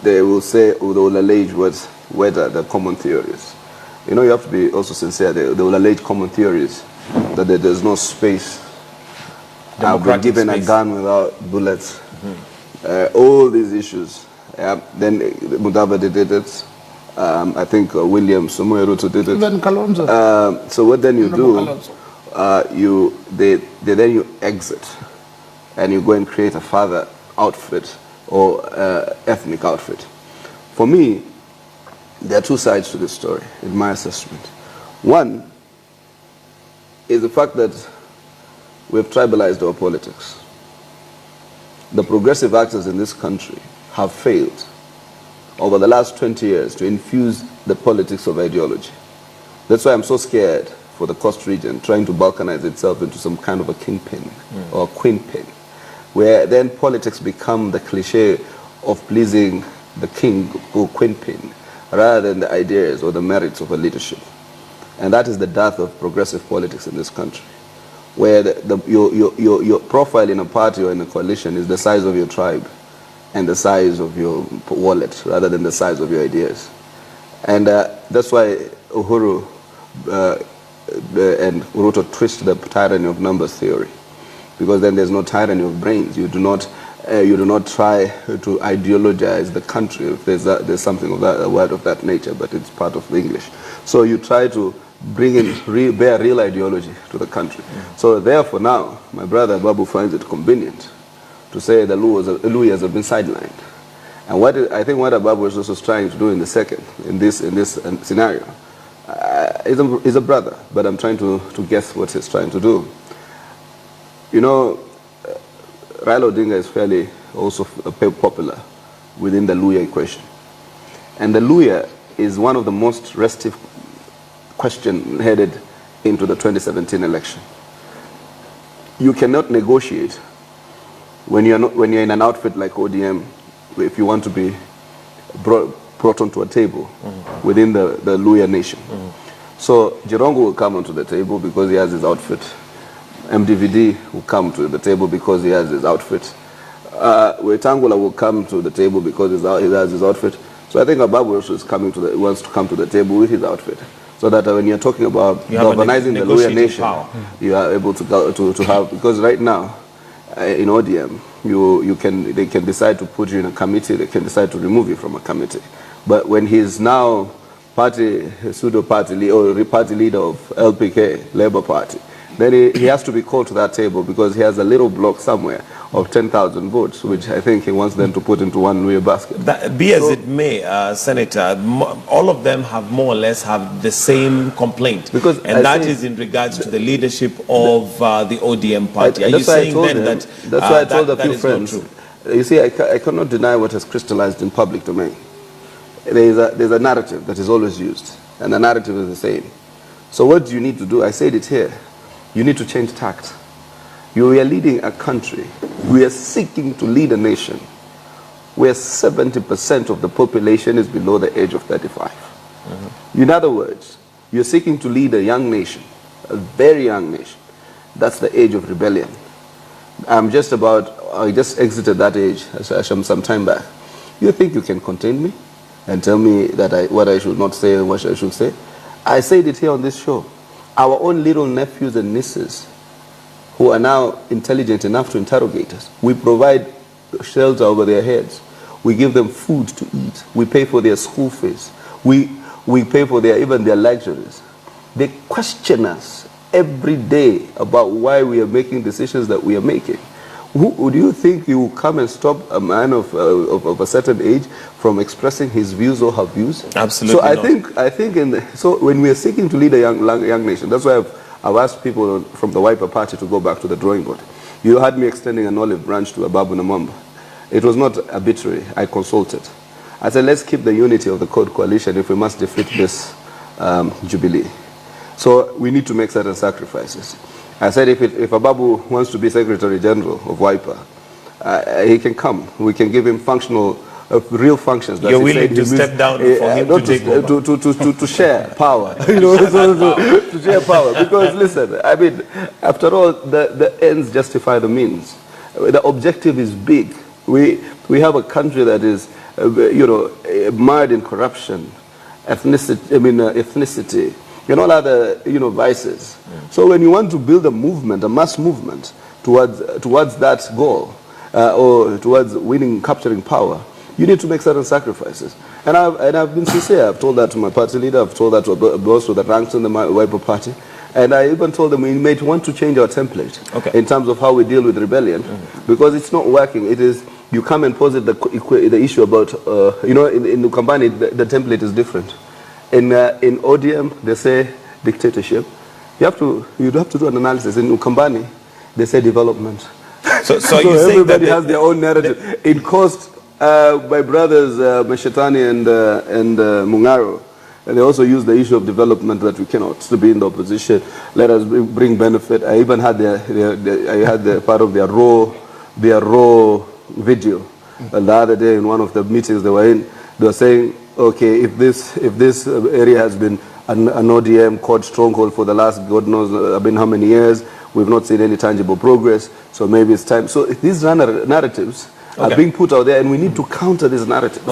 they will say, or they will allege whether the common theories. You know, you have to be also sincere. They will allege common theories, that there's no space. I've been given a gun without bullets. All these issues. Then Mudavadi did it. I think William Somoeruto did it. Even Kalonzo. So what then you do, then you exit and you go and create a father outfit or ethnic outfit. For me, there are two sides to this story, in my assessment. One is the fact that we've tribalized our politics. The progressive actors in this country have failed over the last 20 years to infuse the politics of ideology. That's why I'm so scared for the Coast region trying to balkanize itself into some kind of a kingpin or a queenpin, where then politics become the cliche of pleasing the king or queenpin rather than the ideas or the merits of a leadership. And that is the death of progressive politics in this country, where your profile in a party or in a coalition is the size of your tribe and the size of your wallet rather than the size of your ideas. And that's why Uhuru and Ruto twist the tyranny of numbers theory, because then there's no tyranny of brains. You do not try to ideologize the country if there's something of that, a word of that nature, but it's part of the English. So you try to bring in bear real ideology to the country. So therefore now, my brother ABABU finds it convenient to say the Luyas have been sidelined. And I think what ABABU is also trying to do in this scenario, is a brother, but I'm trying to guess what he's trying to do. You know, Raila Odinga is fairly also popular within the Luya equation. And the Luya is one of the most restive question headed into the 2017 election. You cannot negotiate when you're in an outfit like ODM, if you want to be brought onto a table within the Luya nation. So Jirongo will come onto the table because he has his outfit. MDVD will come to the table because he has his outfit. Wetangula will come to the table because he has his outfit. So I think ABABU also wants to come to the table with his outfit, so that when you're talking about galvanizing the Luya nation, you are able to have, because right now in ODM, they can decide to put you in a committee, they can decide to remove you from a committee. But when he's now pseudo-party leader of LPK, Labour Party, then he has to be called to that table because he has a little block somewhere of 10,000 votes, which I think he wants them to put into one Luya basket. Be as it may, Senator, all of them have more or less have the same complaint, and that is in regards to the leadership of the ODM party. Are you saying then that that's why I told a few friends, you see, I cannot deny what has crystallized in public domain. There's a narrative that is always used, and the narrative is the same. So what do you need to do? I said it here. You need to change tact. You are leading a country. We are seeking to lead a nation where 70% of the population is below the age of 35. In other words, you're seeking to lead a young nation, a very young nation. That's the age of rebellion. I just exited that age some time back. You think you can contain me and tell me that what I should not say and what I should say? I said it here on this show. Our own little nephews and nieces who are now intelligent enough to interrogate us, we provide shelter over their heads. We give them food to eat. We pay for their school fees. We pay for even their luxuries. They question us every day about why we are making decisions that we are making. Do you think you will come and stop a man of a certain age from expressing his views or her views? Absolutely. So I think so when we are seeking to lead a young nation, that's why I've asked people from the Wiper Party to go back to the drawing board. You had me extending an olive branch to ABABU NAMWAMBA. It was not arbitrary. I consulted. I said, let's keep the unity of the Code Coalition if we must defeat this Jubilee. So we need to make certain sacrifices. I said if ABABU wants to be Secretary General of Wiper, he can come. We can give him real functions. You're willing to step down for him to take over? To share power. To share power. Because listen, I mean, after all, the ends justify the means. The objective is big. We have a country that is mired in corruption, ethnicity, and all other, vices. So when you want to build a movement, a mass movement towards that goal, or towards capturing power, you need to make certain sacrifices. And I've been sincere. I've told that to my party leader. I've told that to most of the ranks in the Wiper Party. And I even told them we may want to change our template in terms of how we deal with rebellion, because it's not working. It is, you come and posit the issue about, in Ukambani, the template is different. In ODM, they say dictatorship. You'd have to do an analysis. In Ukambani, they say development. So everybody has their own narrative. In Coast, my brothers Mashetani and Mungaro, and they also use the issue of development, that we cannot be in the opposition. Let us bring benefit. I even had the part of their raw video the other day in one of the meetings they were in. They were saying, okay, if this area has been an ODM called stronghold for the last God knows how many years, we've not seen any tangible progress. So maybe it's time. So these narratives are being put out there, and we need to counter these narratives.